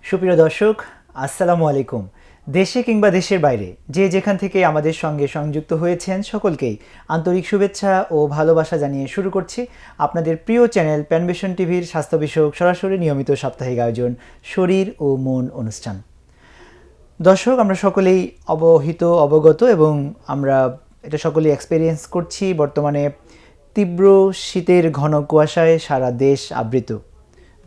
সুপ্রিয় দর্শক, আসসালামু আলাইকুম। দেশে কিংবা দেশের বাইরে যে যেখান থেকে আমাদের সঙ্গে সংযুক্ত হয়েছেন সকলকেই আন্তরিক শুভেচ্ছা ও ভালোবাসা জানিয়ে শুরু করছি আপনাদের প্রিয় চ্যানেল প্যানভিশন টিভির স্বাস্থ্য বিষয়ক সরাসরি নিয়মিত সাপ্তাহিক আয়োজন শরীর ও মন অনুষ্ঠান। দর্শক, আমরা সকলেই অবগত এবং আমরা এটা সকলেই এক্সপেরিয়েন্স করছি। বর্তমানে তীব্র শীতের ঘন কুয়াশায় সারা দেশ আবৃত।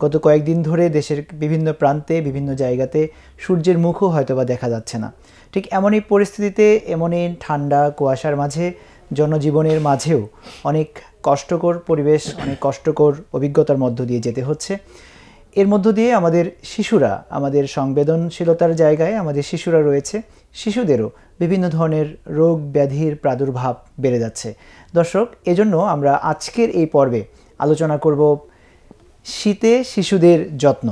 গত কয়েকদিন ধরে দেশের বিভিন্ন প্রান্তে বিভিন্ন জায়গাতে সূর্যের মুখও হয়তোবা দেখা যাচ্ছে না। ঠিক এমনই পরিস্থিতিতে, এমনই ঠান্ডা কুয়াশার মাঝে জনজীবনের মাঝেও অনেক কষ্টকর পরিবেশ, অনেক কষ্টকর অভিজ্ঞতার মধ্য দিয়ে যেতে হচ্ছে। এর মধ্য দিয়ে আমাদের শিশুরা, আমাদের সংবেদনশীলতার জায়গায় আমাদের শিশুরা রয়েছে, শিশুদেরও বিভিন্ন ধরনের রোগ ব্যাধির প্রাদুর্ভাব বেড়ে যাচ্ছে। দর্শক, এজন্য আমরা আজকের এই পর্বে আলোচনা করব শীতে শিশুদের যত্ন।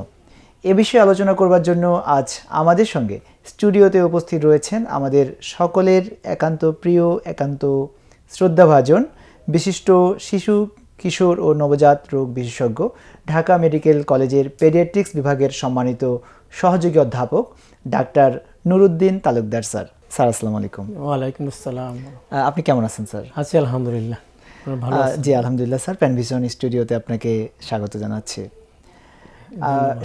এ বিষয়ে আলোচনা করবার জন্য আজ আমাদের সঙ্গে স্টুডিওতে উপস্থিত রয়েছেন আমাদের সকলের একান্ত প্রিয়, একান্ত শ্রদ্ধাভাজন বিশিষ্ট শিশু, কিশোর ও নবজাত রোগ বিশেষজ্ঞ, ঢাকা মেডিকেল কলেজের পেডিয়াট্রিক্স বিভাগের সম্মানিত সহযোগী অধ্যাপক doctor Nuruddin Talukdar sir. Sir, আসসালামু আলাইকুম। ওয়ালাইকুম আসসালাম। আপনি কেমন আছেন স্যার? আছি আলহামদুলিল্লাহ। জি আলহামদুলিল্লাহ স্যার। প্যানভিশন স্টুডিওতে আপনাকে স্বাগত জানাচ্ছি।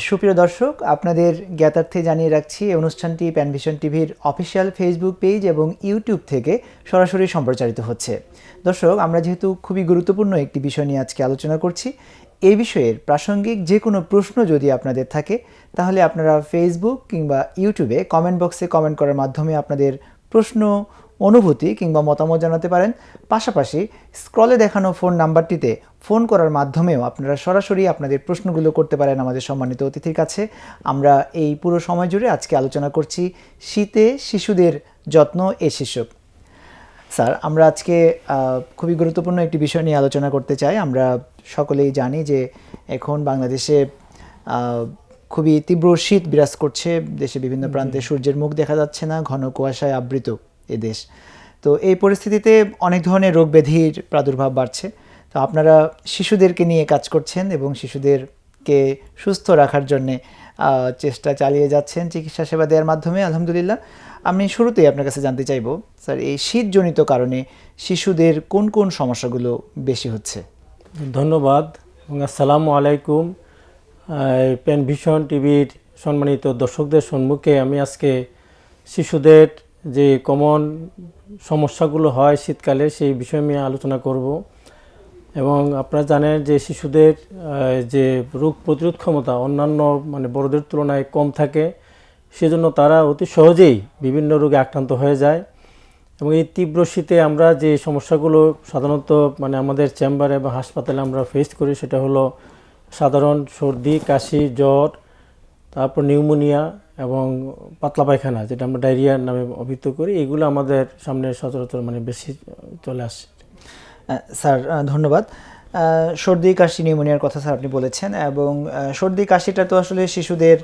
সুপ্রিয় দর্শক, আপনাদের জ্ঞাতার্থে জানিয়ে রাখছি এই অনুষ্ঠানটি প্যানভিশন টিভির অফিসিয়াল ফেসবুক পেজ এবং ইউটিউব থেকে সরাসরি সম্প্রচারিত হচ্ছে। দর্শক, আমরা যেহেতু খুবই গুরুত্বপূর্ণ একটি বিষয় নিয়ে আজকে আলোচনা করছি, এই বিষয়ের প্রাসঙ্গিক যে কোনো প্রশ্ন যদি আপনাদের থাকে তাহলে আপনারা ফেসবুক কিংবা ইউটিউবে কমেন্ট বক্সে কমেন্ট করার মাধ্যমে আপনাদের প্রশ্ন, অনুভূতি কিংবা মতামত জানাতে পারেন। পাশাপাশি স্ক্রলে দেখানো ফোন নাম্বারটিতে ফোন করার মাধ্যমেও আপনারা সরাসরি আপনাদের প্রশ্নগুলো করতে পারেন আমাদের সম্মানিত অতিথির কাছে। আমরা এই পুরো সময় জুড়ে আজকে আলোচনা করছি শীতে শিশুদের যত্ন এ শীর্ষক। স্যার, আমরা আজকে খুবই গুরুত্বপূর্ণ একটি বিষয় নিয়ে আলোচনা করতে চাই। আমরা সকলেই জানি যে এখন বাংলাদেশে খুবই তীব্র শীত বিরাজ করছে। দেশে বিভিন্ন প্রান্তে সূর্যের মুখ দেখা যাচ্ছে না, ঘন কুয়াশায় আবৃত এ দেশ। তো এই পরিস্থিতিতে অনেক ধরনের রোগ ব্যাধির প্রাদুর্ভাব বাড়ছে। তো আপনারা শিশুদেরকে নিয়ে কাজ করছেন এবং শিশুদেরকে সুস্থ রাখার জন্যে চেষ্টা চালিয়ে যাচ্ছেন চিকিৎসা সেবা দেওয়ার মাধ্যমে, আলহামদুলিল্লাহ। আমি শুরুতেই আপনার কাছে জানতে চাইব স্যার, এই শীতজনিত কারণে শিশুদের কোন কোন সমস্যাগুলো বেশি হচ্ছে? ধন্যবাদ এবং আসসালামু আলাইকুম। প্যানভিশন টিভির সম্মানিত দর্শকদের সম্মুখে আমি আজকে শিশুদের যে কমন সমস্যাগুলো হয় শীতকালে সেই বিষয়ে আমি আলোচনা করব। এবং আপনারা জানেন যে শিশুদের যে রোগ প্রতিরোধ ক্ষমতা অন্যান্য বড়দের তুলনায় কম থাকে, সেজন্য তারা অতি সহজেই বিভিন্ন রোগে আক্রান্ত হয়ে যায়। এবং এই তীব্র শীতে আমরা যে সমস্যাগুলো সাধারণত আমাদের চেম্বারে বা হাসপাতালে আমরা ফেস করি, সেটা হলো সাধারণ সর্দি, কাশি, জ্বর, তারপর নিউমোনিয়া এবং পাতলা পায়খানা, যেটা আমরা ডায়রিয়ার নামে অভিহিত করি। এগুলো আমাদের সামনে সচরাচর বেশি চলে আসে। স্যার, ধন্যবাদ। সর্দি, কাশি, নিউমোনিয়ার কথা স্যার আপনি বলেছেন, এবং সর্দি কাশিটা তো আসলে শিশুদের,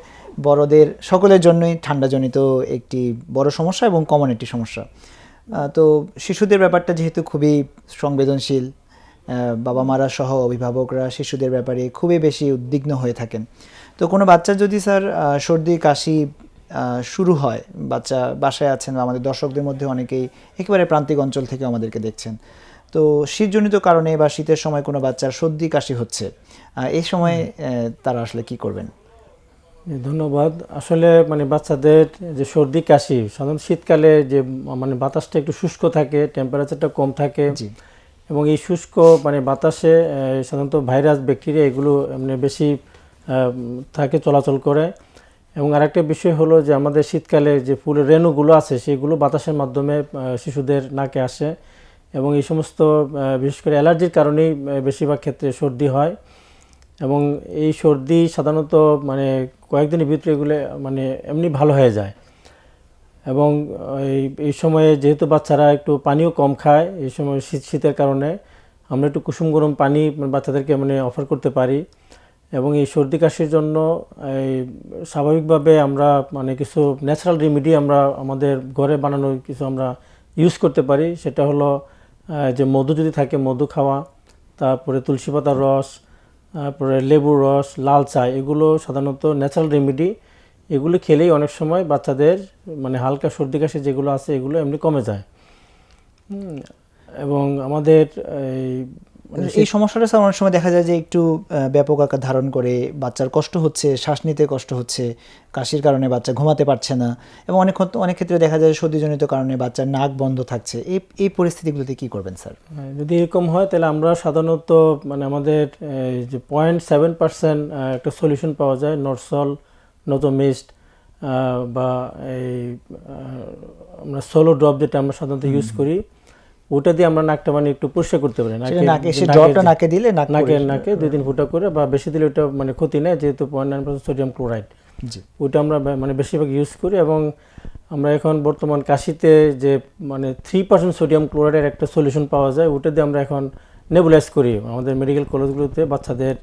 বড়দের সকলের জন্যই ঠান্ডাজনিত একটি বড় সমস্যা এবং কমন একটি সমস্যা। তো শিশুদের ব্যাপারটা যেহেতু খুবই সংবেদনশীল, বাবা মারা সহ অভিভাবকরা শিশুদের ব্যাপারে খুবই বেশি উদ্বিগ্ন হয়ে থাকেন। তো কোনো বাচ্চার যদি স্যার সর্দি কাশি শুরু হয়, বাচ্চা বাসায় আছেন বা আমাদের দর্শকদের মধ্যে অনেকেই একেবারে প্রান্তিক অঞ্চল থেকে আমাদেরকে দেখছেন, তো শীতজনিত কারণে বা শীতের সময় কোনো বাচ্চার সর্দি কাশি হচ্ছে, এই সময় তারা আসলে কি করবেন? ধন্যবাদ। আসলে বাচ্চাদের যে সর্দি কাশি, সাধারণত শীতকালে যে বাতাসটা একটু শুষ্ক থাকে, টেম্পারেচারটা কম থাকে, এবং এই শুষ্ক বাতাসে সাধারণত ভাইরাস, ব্যাকটেরিয়া এগুলো বেশি থাকে, চলাচল করে। এবং আরেকটা বিষয় হলো যে আমাদের শীতকালে যে ফুলের রেণুগুলো আছে সেগুলো বাতাসের মাধ্যমে শিশুদের নাকে আসে, এবং এই সমস্ত বিশেষ করে অ্যালার্জির কারণেই বেশিরভাগ ক্ষেত্রে সর্দি হয়। এবং এই সর্দি সাধারণত কয়েকদিনের ভিতরে এগুলো এমনি ভালো হয়ে যায়। এবং এই সময়ে যেহেতু বাচ্চারা একটু পানিও কম খায়, এই সময় শীতের কারণে আমরা একটু কুসুম গরম পানি বাচ্চাদেরকে অফার করতে পারি। এবং এই সর্দি কাশির জন্য স্বাভাবিকভাবে আমরা কিছু ন্যাচারাল রেমেডি আমরা আমাদের ঘরে বানানো কিছু আমরা ইউজ করতে পারি। সেটা হলো যে মধু যদি থাকে মধু খাওয়া, তারপরে তুলসী পাতার রস, তারপরে লেবুর রস, লাল চা, এগুলো সাধারণত ন্যাচারাল রেমেডি। এগুলো খেলেই অনেক সময় বাচ্চাদের মানে হালকা সর্দি কাশি যেগুলো আছে এগুলো এমনি কমে যায়। এবং আমাদের এই এই সমস্যাটা স্যার অনেক সময় দেখা যায় যে একটু ব্যাপক আকার ধারণ করে, বাচ্চার কষ্ট হচ্ছে, শ্বাস নিতে কষ্ট হচ্ছে, কাশির কারণে বাচ্চা ঘুমাতে পারছে না, এবং অনেক ক্ষেত্রে দেখা যায় সর্দিজনিত কারণে বাচ্চার নাক বন্ধ থাকছে। এই পরিস্থিতিগুলোতে কি করবেন স্যার? যদি এরকম হয় তাহলে আমরা সাধারণত মানে আমাদের এই যে 0.7% একটা সলিউশন পাওয়া যায়, নরসল, নোজোমিস্ট বা এই আমরা সোলো ড্রপ যেটা আমরা সাধারণত ইউজ করি, ওটা দিয়ে আমরা নাকটা মানে একটু পরিষ্কার করতে পারি। নাকে দিলে নাকে 2-3 ফুটা করে, বা বেশি দিলে ওটা মানে ক্ষতি নেই, যেহেতু 0.9% সোডিয়াম ক্লোরাইড, ওটা আমরা মানে বেশিরভাগ ইউজ করি। এবং আমরা এখন বর্তমান কাশিতে যে মানে 3% সোডিয়াম ক্লোরাইডের একটা সলিউশন পাওয়া যায়, ওটা দিয়ে আমরা এখন নেবুলাইজ করি আমাদের মেডিকেল কলেজগুলোতে বাচ্চাদের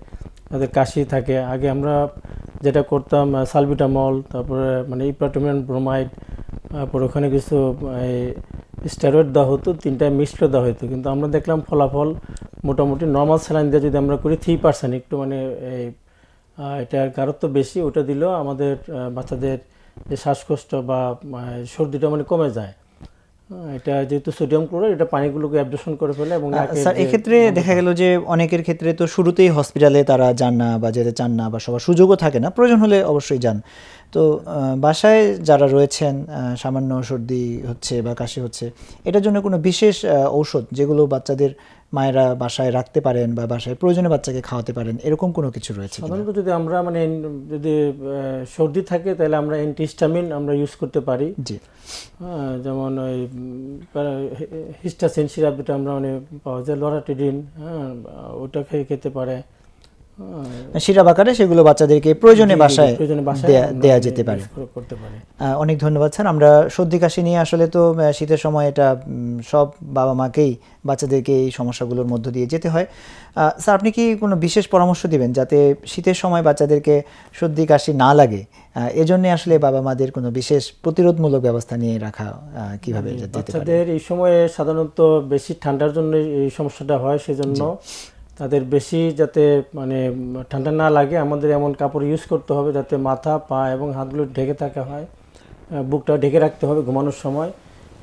যাদের কাশি থাকে। আগে আমরা যেটা করতাম সালবিটামল, তারপরে মানে ইপ্রাটোমিয়ান ব্রোমাইড, তারপর ওখানে কিছু স্টেরয়েড দেওয়া হতো, 3টা মিক্সড করে দেওয়া হতো। কিন্তু আমরা দেখলাম ফলাফল মোটামুটি নর্মাল স্যালাইন দিয়ে যদি আমরা করি 3% একটু মানে এটার গাঢ়ত্ব বেশি, ওটা দিলেও আমাদের বাচ্চাদের যে শ্বাসকষ্ট বা সর্দিটা মানে কমে যায়। এটা যেহেতু সোডিয়াম ক্লোরাইড, এটা পানিগুলোকে অ্যাবজর্পশন করে ফেলে। এবং স্যার এক্ষেত্রে দেখা গেল যে অনেকের ক্ষেত্রে তো শুরুতেই হসপিটালে তারা যান না বা যেতে চান না, বা সবার সুযোগও থাকে না, প্রয়োজন হলে অবশ্যই যান। তো বাসায় যারা রয়েছেন, সামান্য সর্দি হচ্ছে বা কাশি হচ্ছে, এটার জন্য কোনো বিশেষ ঔষধ যেগুলো বাচ্চাদের মায়েরা বাসায় রাখতে পারেন বা বাসায় প্রয়োজনে বাচ্চাকে খাওয়াতে পারেন, এরকম কোনো কিছু রয়েছে? সাধারণত যদি আমরা মানে যদি সর্দি থাকে তাহলে আমরা অ্যান্টিহিস্টামিন আমরা ইউজ করতে পারি। জি, যেমন ওই হিস্টাসিন সিরাপ যেটা আমরা মানে পাওয়া যায়, লরাটিডিন, ওটা খেতে পারে সিরাপ আকারে, সেগুলো বাচ্চাদেরকে প্রয়োজনে বাসায় দেয়া যেতে পারে। অনেক ধন্যবাদ স্যার। আমরা সর্দি কাশি নিয়ে আসলে তো শীতের সময় এটা সব বাবা মাকেই বাচ্চাদেরকে এই সমস্যাগুলোর মধ্য দিয়ে যেতে হয়। স্যার, আপনি কি কোনো বিশেষ পরামর্শ দিবেন যাতে শীতের সময় বাচ্চাদেরকে সর্দি কাশি না লাগে? এজন্য আসলে বাবা মাদের কোনো বিশেষ প্রতিরোধমূলক ব্যবস্থা নিয়ে রাখা কিভাবে যেতে পারে? বাচ্চাদের এই সময়ে সাধারণত বেশি ঠান্ডার জন্য এই সমস্যাটা হয়, সেজন্য তাদের বেশি যাতে মানে ঠান্ডা না লাগে আমাদের এমন কাপড় ইউজ করতে হবে যাতে মাথা, পা এবং হাতগুলো ঢেকে থাকা হয়, বুকটা ঢেকে রাখতে হবে ঘুমানোর সময়,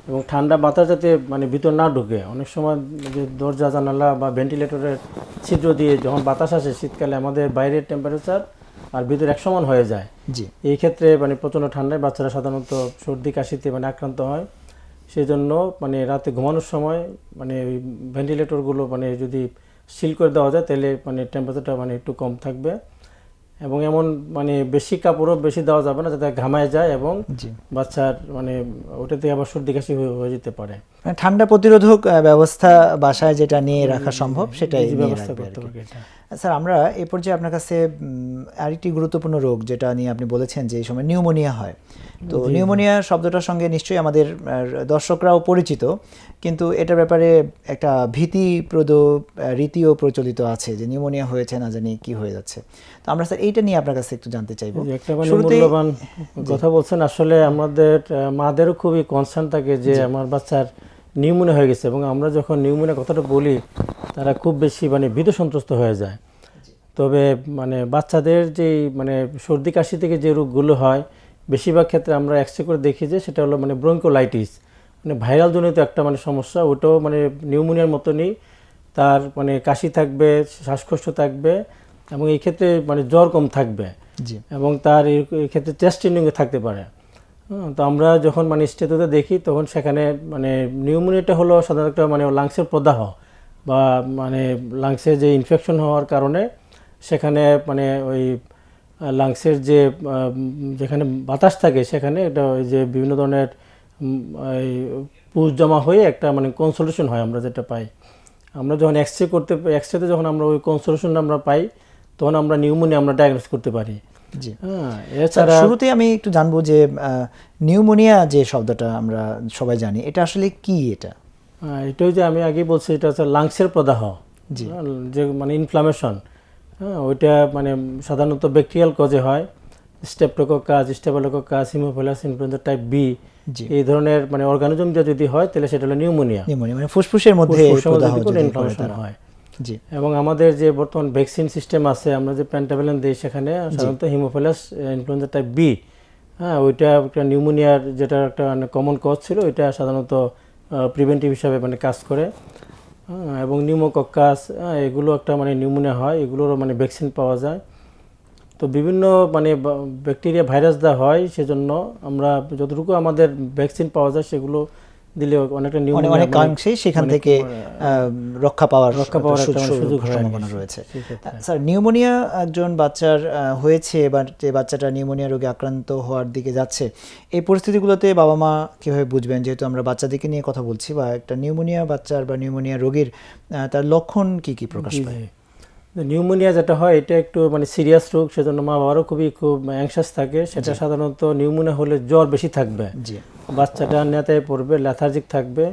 এবং ঠান্ডা বাতাস যাতে মানে ভিতর না ঢুকে। অনেক সময় যে দরজা জানালা বা ভেন্টিলেটরের ছিদ্র দিয়ে যখন বাতাস আসে শীতকালে, আমাদের বাইরের টেম্পারেচার আর ভিতরে এক সমান হয়ে যায়। এই ক্ষেত্রে মানে প্রচণ্ড ঠান্ডায় বাচ্চারা সাধারণত সর্দি কাশিতে মানে আক্রান্ত হয়। সেই জন্য মানে রাতে ঘুমানোর সময় মানে ওই ভেন্টিলেটরগুলো মানে যদি সিল করে দেওয়া যায় তাহলে মানে টেম্পারেচারটা মানে একটু কম থাকবে। এবং এমন মানে বেশি কাপড়ও বেশি দেওয়া যাবে না যাতে ঘামায় যায় এবং বাচ্চার মানে ওটাতে আবার সর্দি কাশি হয়ে যেতে পারে। ঠান্ডা প্রতিরোধক ব্যবস্থা বাসায় যেটা নিয়ে রাখা সম্ভব সেটাই ব্যবস্থা করতে হবে। স্যার, আমরা এই পর্যায়ে আপনার কাছে আরেকটি গুরুত্বপূর্ণ রোগ যেটা নিয়ে আপনি বলেছেন যে এই সময় নিউমোনিয়া হয়, তো নিউমোনিয়া শব্দটার সঙ্গে নিশ্চয়ই আমাদের দর্শকরাও পরিচিত, কিন্তু এটার ব্যাপারে একটা ভীতিপ্রদ রীতিও প্রচলিত আছে যে নিউমোনিয়া হয়েছে না জানি কি হয়ে যাচ্ছে। তো আমরা স্যার এইটা নিয়ে আপনার কাছে একটু জানতে চাইবো। একটা মূল্যবান কথা বলছেন। আসলে আমাদের মাদেরও খুবই কনসার্ন থাকে যে আমার বাচ্চার নিউমোনিয়া হয়ে গেছে, এবং আমরা যখন নিউমোনিয়া কথাটা বলি তারা খুব বেশি মানে ভীত সন্ত্রস্ত হয়ে যায়। তবে মানে বাচ্চাদের যে মানে সর্দি কাশি থেকে যে রোগগুলো হয় বেশিরভাগ ক্ষেত্রে আমরা এক্সরে করে দেখি যে সেটা হলো মানে ব্রঙ্কোলাইটিস, মানে ভাইরাল জনিত একটা মানে সমস্যা। ওটাও মানে নিউমোনিয়ার মতনই, তার মানে কাশি থাকবে, শ্বাসকষ্ট থাকবে, এবং এই ক্ষেত্রে মানে জ্বর কম থাকবে, এবং তার এই ক্ষেত্রে চেস্ট টিনিংও থাকতে পারে। তো আমরা যখন মানে স্টেটোতে দেখি তখন সেখানে মানে নিউমোনিয়াটা হলো সাধারণত মানে লাংসের প্রদাহ বা মানে লাংসের যে ইনফেকশন হওয়ার কারণে সেখানে মানে ওই লাংসের যে যেখানে বাতাস থাকে সেখানে এটা ওই যে বিভিন্ন ধরনের পুষ জমা হয়ে একটা মানে কনসোলেশন হয়। আমরা যেটা পাই, আমরা যখন এক্সরেতে যখন আমরা ওই কনসোলেশনটা আমরা পাই তখন আমরা নিউমোনিয়া আমরা ডায়াগনোস করতে পারি। এছাড়া শুরুতে আমি একটু জানবো যে নিউমোনিয়া যে শব্দটা আমরা সবাই জানি, এটা আসলে কি? এটাই যে আমি আগে বলছি, এটা হচ্ছে লাংসের প্রদাহ, যে মানে ইনফ্লামেশন। ওইটা মানে সাধারণত ব্যাকটেরিয়াল কজে হয়, স্টেফলোকোকাস, হিমোফিলাস ইনফ্লুয়েঞ্জা টাইপ বি, এই ধরনের মানে অর্গানিজম যদি হয় তাহলে সেটা হলো নিউমোনিয়া, মানে ফুসফুসের মধ্যে ইনফ্লামেশন হয়। এবং আমাদের যে বর্তমান ভ্যাকসিন সিস্টেম আছে, আমরা যে পেন্টাভেলেন দিই সেখানে সাধারণত হিমোফিলাস ইনফ্লুয়েঞ্জা টাইপ বি হ্যাঁ, ওইটা একটা নিউমোনিয়ার যেটা একটা কমন কজ ছিল, ওইটা সাধারণত প্রিভেন্টিভ হিসাবে মানে কাজ করে। এবং নিউমোকক্কাস, এগুলো একটা মানে নিউমোনিয়া হয়, এগুলোরও মানে ভ্যাকসিন পাওয়া যায়। তো বিভিন্ন মানে ব্যাকটেরিয়া ভাইরাস দেওয়া হয়, সেজন্য আমরা যতটুকু আমাদের ভ্যাকসিন পাওয়া যায় সেগুলো দিলে অনেকটা নিউমোনিয়া অনেকাংশেই সেখান মানে থেকে রক্ষা পাওয়ার রক্ষা পাওয়ার একটা মানে সুযোগ হয় আর কি সম্ভাবনা রয়েছে। সেক্ষেত্রে। স্যার, নিউমোনিয়া একজন বাচ্চার হয়েছে, এবার যে বাচ্চাটা নিউমোনিয়া রোগে আক্রান্ত হওয়ার দিকে যাচ্ছে, এই পরিস্থিতিগুলোতে বাবা মা কীভাবে বুঝবেন, যেহেতু আমরা বাচ্চাদেরকে নিয়ে কথা বলছি, বা একটা নিউমোনিয়া বাচ্চার বা নিউমোনিয়া রোগীর তার লক্ষণ কি কি প্রকাশ পায়? নিউমোনিয়া যেটা হয় এটা একটু মানে সিরিয়াস রোগ, সেজন্য মা বাবারও খুব অ্যাংশাস থাকে। সেটা সাধারণত নিউমোনিয়া হলে জ্বর বেশি থাকবে, জি, বাচ্চাটা নেতায় পড়বে, লেথার্জিক থাকবে,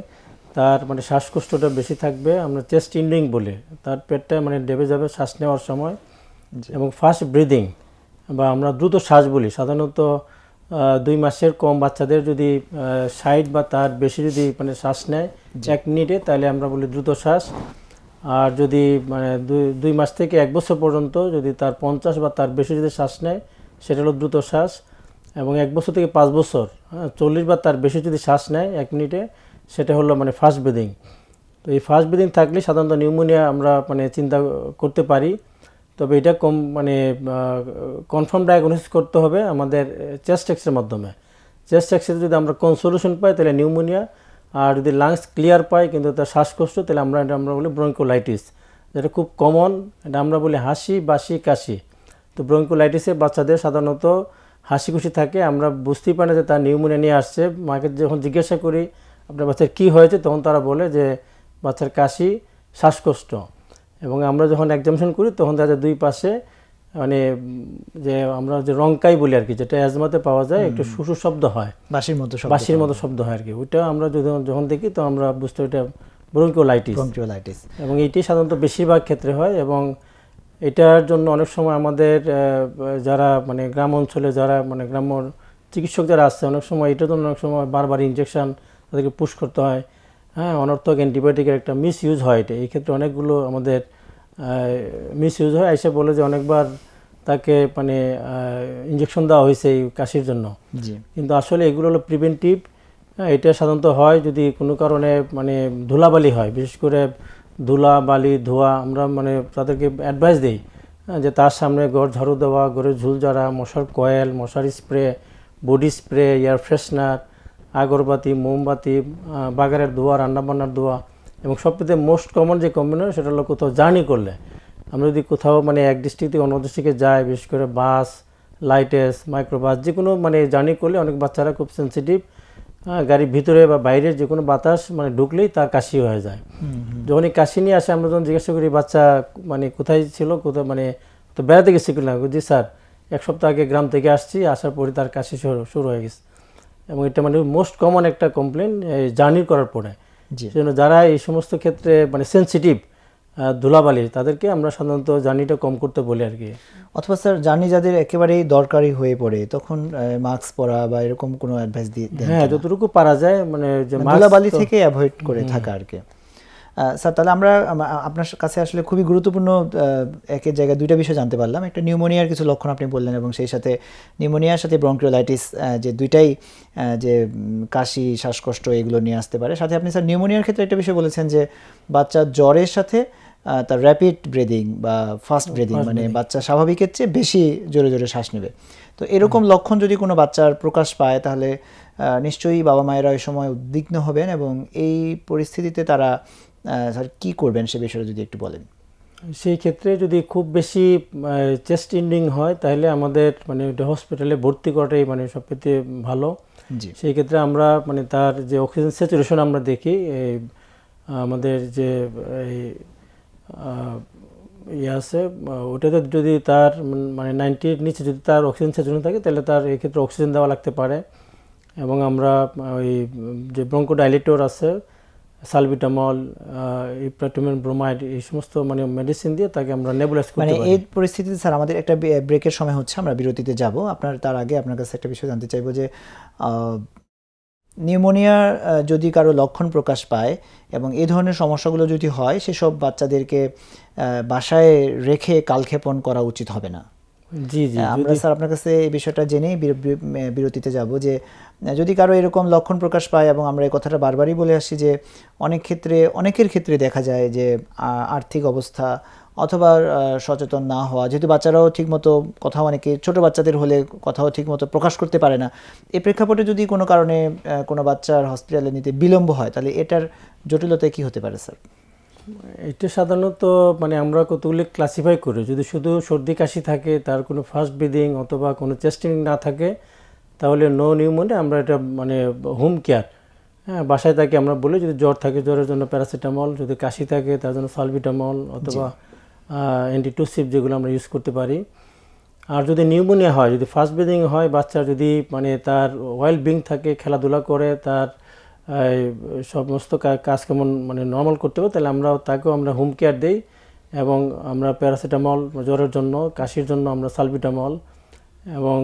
তার মানে শ্বাসকষ্টটা বেশি থাকবে, আমরা চেস্ট ইন্ডিং বলি, তার পেটটা মানে ডেবে যাবে শ্বাস নেওয়ার সময়, এবং ফাস্ট ব্রিদিং বা আমরা দ্রুত শ্বাস বলি। সাধারণত 2 মাসের কম বাচ্চাদের যদি 60 বা তার বেশি যদি মানে শ্বাস নেয় 1 মিনিটে, তাহলে আমরা বলি দ্রুত শ্বাস। আর যদি মানে 2 মাস থেকে 1 বছর পর্যন্ত যদি তার 50 বা তার বেশি যদি শ্বাস নেয়, সেটা হলো দ্রুত শ্বাস। এবং 1 বছর থেকে 5 বছর 40 বা তার বেশি যদি শ্বাস নেয় 1 মিনিটে, সেটা হলো মানে ফাস্ট ব্রিদিং। তো এই ফাস্ট ব্রিদিং থাকলে সাধারণত নিউমোনিয়া আমরা মানে চিন্তা করতে পারি। তবে এটা মানে কনফার্ম ডায়াগনোসিস করতে হবে আমাদের চেস্ট এক্সরের মাধ্যমে। চেস্ট এক্সরে যদি আমরা কোন সলিউশন পাই তাহলে নিউমোনিয়া, আর যদি লাংস ক্লিয়ার পাই কিন্তু তার শ্বাসকষ্ট, তাহলে আমরা বলি ব্রঙ্কোলাইটিস, যেটা খুব কমন। এটা আমরা বলি হাসি, বাসি, কাশি। তো ব্রঙ্কোলাইটিসে বাচ্চাদের সাধারণত হাসি খুশি থাকে, আমরা বুঝতেই পারি না যে তার নিউমোনিয়া নিয়ে আসছে। মাকে যখন জিজ্ঞাসা করি আপনার বাচ্চার কী হয়েছে, তখন তারা বলে যে বাচ্চার কাশি, শ্বাসকষ্ট। এবং আমরা যখন এক্সামিনেশন করি তখন দেখা যায় 2 পাশে মানে যে আমরা যে রংকাই বলি আর কি, যেটা অ্যাজমাতে পাওয়া যায়, একটু সুসু শব্দ হয়, বাঁশির মতো শব্দ হয় আর কি। ওইটা আমরা যখন দেখি তো আমরা বুঝতে এটা ব্রঙ্কিওলাইটিস। এবং এইটি সাধারণত বেশিরভাগ ক্ষেত্রে হয়। এবং এটার জন্য অনেক সময় আমাদের যারা মানে গ্রাম অঞ্চলে যারা মানে গ্রাম্য চিকিৎসক যারা আছে, অনেক সময় এটার জন্য অনেক সময় বারবার ইনজেকশন তাদেরকে পুশ করতে হয়। হ্যাঁ, অনর্থক অ্যান্টিবায়োটিকের একটা মিস ইউজ হয়। এটা এই ক্ষেত্রে অনেকগুলো আমাদের মিস ইউজ হয়। এসে বলে যে অনেকবার তাকে মানে ইনজেকশন দেওয়া হয়েছে এই কাশির জন্য, কিন্তু আসলে এগুলো হলো প্রিভেন্টিভ। এটা সাধারণত হয় যদি কোনো কারণে মানে ধুলাবালি হয়, বিশেষ করে ধুলা, বালি, ধোঁয়া। আমরা মানে তাদেরকে অ্যাডভাইস দিই যে তার সামনে ঘর ঝাড়ু দেওয়া, ঘরে ঝুল ঝাড়া, মশার কয়েল, মশার spray, body spray, air freshener, আগরবাতি, মোমবাতি, বাগারের ধোঁয়া, রান্নাবান্নার ধোঁয়া। এবং সবথেকে মোস্ট কমন যে কম্বিনেশন, সেটা হলো কোথাও জার্নি করলে, আমরা যদি কোথাও মানে এক ডিস্ট্রিক্ট থেকে অন্য ডিস্ট্রিক্টে যাই, বিশেষ করে বাস, লাইটেস, মাইক্রোবাস, যে কোনো মানে জার্নি করলে অনেক বাচ্চারা খুব সেন্সিটিভ। গাড়ির ভিতরে বা বাইরের যে কোনো বাতাস মানে ঢুকলেই তার কাশি হয়ে যায়। যখন এই কাশি নিয়ে আসে, আমরা যখন জিজ্ঞাসা করি বাচ্চা মানে কোথায় ছিল, কোথায় মানে তো বেড়াতে গেছে কিনা, জি স্যার 1 সপ্তাহ আগে গ্রাম থেকে আসছি, আসার পরে তার কাশি শুরু হয়ে গেছে। এবং এটা মানে মোস্ট কমন একটা কমপ্লেন জার্নি করার পরে। সেজন্য যারা এই সমস্ত ক্ষেত্রে মানে সেন্সিটিভ ধুলাবালি, তাদেরকে আমরা সাধারণত জার্নিটা কম করতে বলি আর কি। অথবা স্যার, জার্নি যাদের একেবারেই দরকারি হয়ে পড়ে, তখন মাস্ক পরা বা এরকম কোনো অ্যাডভাইস দিয়ে দেন? হ্যাঁ, যতটুকু পারা যায় মানে যে ধুলাবালি থেকে অ্যাভয়েড করে থাকা আর কি। স্যার, তাহলে আমরা আপনার কাছে আসলে খুবই গুরুত্বপূর্ণ একের জায়গায় 2টা বিষয় জানতে পারলাম। একটা নিউমোনিয়ার কিছু লক্ষণ আপনি বললেন, এবং সেই সাথে নিউমোনিয়ার সাথে ব্রঙ্কিওলাইটিস, যে দুইটাই যে কাশি, শ্বাসকষ্ট এগুলো নিয়ে আসতে পারে। সাথে আপনি স্যার নিউমোনিয়ার ক্ষেত্রে একটা বিষয় বলেছেন যে বাচ্চার জ্বরের সাথে তার র্যাপিড ব্রিদিং বা ফাস্ট ব্রিদিং, মানে বাচ্চা স্বাভাবিকের চেয়ে বেশি জোরে জোরে শ্বাস নেবে। তো এরকম লক্ষণ যদি কোনো বাচ্চার প্রকাশ পায়, তাহলে নিশ্চয়ই বাবা মায়েরা ওই সময় উদ্বিগ্ন হবেন, এবং এই পরিস্থিতিতে তারা স্যার কী করবেন সে বিষয়ে যদি একটু বলেন। সেই ক্ষেত্রে যদি খুব বেশি চেস্ট ইন্ডিং হয়, তাহলে আমাদের মানে হসপিটালে ভর্তি করাটাই মানে সবথেকে ভালো। সেই ক্ষেত্রে আমরা মানে তার যে অক্সিজেন স্যাচুরেশন আমরা দেখি, আমাদের যে ইয়ে আছে, ওটাতে যদি তার মানে 90-র নিচে যদি তার অক্সিজেন স্যাচুরেশন থাকে, তাহলে তার এই ক্ষেত্রে অক্সিজেন দেওয়া লাগতে পারে। এবং আমরা ওই যে ব্রঙ্কোডাইলেটর আছে, সালবিটামল, ইপ্রাটুমেন ব্রোমাইড, এই সমস্ত মানে মেডিসিন দিয়ে তাকে আমরা নেবুলাইজ করতে পারি। এই পরিস্থিতিতে স্যার আমাদের একটা ব্রেকের সময় হচ্ছে, আমরা বিরতিতে যাব। তার আগে আপনার কাছে একটা বিষয় জানতে চাইবো যে নিউমোনিয়ার যদি কারো লক্ষণ প্রকাশ পায় এবং এই ধরনের সমস্যাগুলো যদি হয়, সেসব বাচ্চাদেরকে বাসায় রেখে কালক্ষেপণ করা উচিত হবে না। জি জি আমরা স্যার আপনার কাছে এই বিষয়টা জেনেই বিরতিতে যাব যে যদি কারো এরকম লক্ষণ প্রকাশ পায়, এবং আমরা এই কথাটা বারবারই বলে আসছি যে অনেকের ক্ষেত্রে দেখা যায় যে আর্থিক অবস্থা অথবা সচেতন না হওয়া, যেহেতু বাচ্চারাও ঠিকমতো কথা, অনেকে ছোট বাচ্চাদের হলে কথাও ঠিকমতো প্রকাশ করতে পারে না, এই প্রেক্ষাপটে যদি কোনো কারণে কোনো বাচ্চার হসপিটালে নিতে বিলম্ব হয়, তাহলে এটার জটিলতায় কি হতে পারে স্যার? এটা সাধারণত মানে আমরা কতগুলি ক্লাসিফাই করি। যদি শুধু সর্দি কাশি থাকে, তার কোনো ফাস্ট ব্রিদিং অথবা কোনো চেস্টিং না থাকে, তাহলে নো নিউমোনিয়া আমরা এটা মানে হোম কেয়ার, হ্যাঁ, বাসায় তাকে আমরা বলি। যদি জ্বর থাকে জ্বরের জন্য প্যারাসিটামল, যদি কাশি থাকে তার জন্য সালবিটামল অথবা অ্যান্টিটুসিভ যেগুলো আমরা ইউজ করতে পারি। আর যদি নিউমোনিয়া হয়, যদি ফাস্ট ব্রিদিং হয়, বাচ্চা যদি মানে তার ওয়েল বিং থাকে, খেলাধুলা করে, তার সমস্ত কাজ কেমন মানে নর্মাল করতে হবে, তাহলে তাকেও আমরা হোম কেয়ার দিই। এবং আমরা প্যারাসিটামল জ্বরের জন্য, কাশির জন্য আমরা সালবিটামল এবং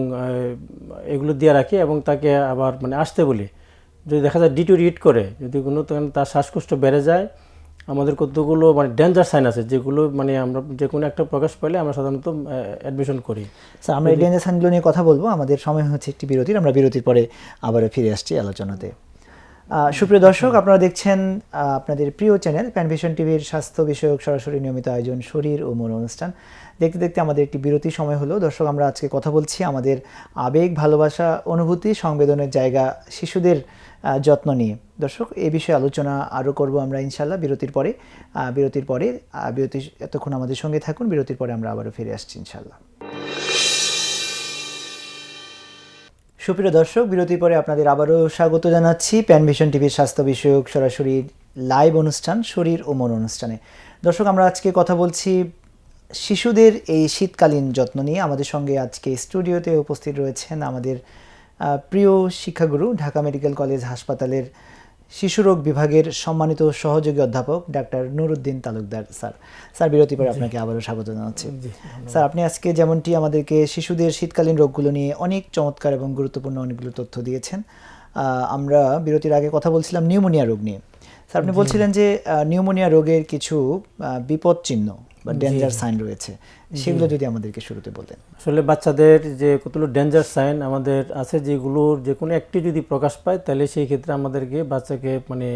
এগুলো দিয়ে রাখি, এবং তাকে আবার মানে আসতে বলি। যদি দেখা যায় ডিটোরিয়েট করে, যদি কোনো তার শ্বাসকষ্ট বেড়ে যায়, আমাদের কতগুলো মানে ডেঞ্জার সাইন আছে যেগুলো মানে আমরা যে কোনো একটা প্রকাশ পেলে আমরা সাধারণত অ্যাডমিশন করি। স্যার আমরা এই ডেঞ্জার সাইনগুলো নিয়ে কথা বলবো, আমাদের সময় হচ্ছে একটি বিরতির, আমরা বিরতির পরে আবারও ফিরে আসছি আলোচনাতে। সুপ্রিয় দর্শক, আপনারা দেখছেন আপনাদের প্রিয় চ্যানেল প্যানভিশন টিভির স্বাস্থ্য বিষয়ক সরাসরি নিয়মিত আয়োজন শরীর ও মন অনুষ্ঠান। দেখতে দেখতে আমাদের একটি বিরতি সময় হলো। দর্শক, আমরা আজকে কথা বলছি আমাদের আবেগ, ভালোবাসা, অনুভূতি, সংবেদনের জায়গা শিশুদের যত্ন নিয়ে। দর্শক, এই বিষয়ে আলোচনা আরও করব আমরা ইনশাল্লাহ বিরতির পরে। বিরতি এতক্ষণ আমাদের সঙ্গে থাকুন, বিরতির পরে আমরা আবারও ফিরে আসছি ইনশাল্লাহ। সুপ্রিয় দর্শক, বিরতির পরে আপনাদের আবারও স্বাগত জানাচ্ছি প্যানভিশন টিভির স্বাস্থ্য বিষয়ক সরাসরি লাইভ অনুষ্ঠান শরীর ও মন অনুষ্ঠানে। দর্শক, আমরা আজকে কথা বলছি শিশুদের এই শীতকালীন যত্ন নিয়ে। আমাদের সঙ্গে আজকে স্টুডিওতে উপস্থিত রয়েছেন আমাদের প্রিয় শিক্ষাগুরু, ঢাকা মেডিকেল কলেজ হাসপাতালের শিশুরোগ বিভাগের সম্মানিত সহযোগী অধ্যাপক doctor Nuruddin Talukdar sir. Sir, বিরতি পরে আপনাকে আবারও স্বাগত জানাচ্ছি। স্যার, আপনি আজকে যেমনটি আমাদেরকে শিশুদের শীতকালীন রোগগুলো নিয়ে অনেক চমৎকার এবং গুরুত্বপূর্ণ অনেকগুলো তথ্য দিয়েছেন। আমরা বিরতির আগে কথা বলছিলাম নিউমোনিয়া রোগ নিয়ে। স্যার, আপনি বলছিলেন যে নিউমোনিয়া রোগের কিছু বিপদ চিহ্ন বা ডেঞ্জার সাইন রয়েছে, সেগুলো যদি আমাদেরকে শুরুতে বলতেন। আসলে বাচ্চাদের যে কতগুলো ডেঞ্জার সাইন আমাদের আছে, যেগুলোর যে কোনো একটি যদি প্রকাশ পায়, তাহলে সেই ক্ষেত্রে আমাদেরকে বাচ্চাকে মানে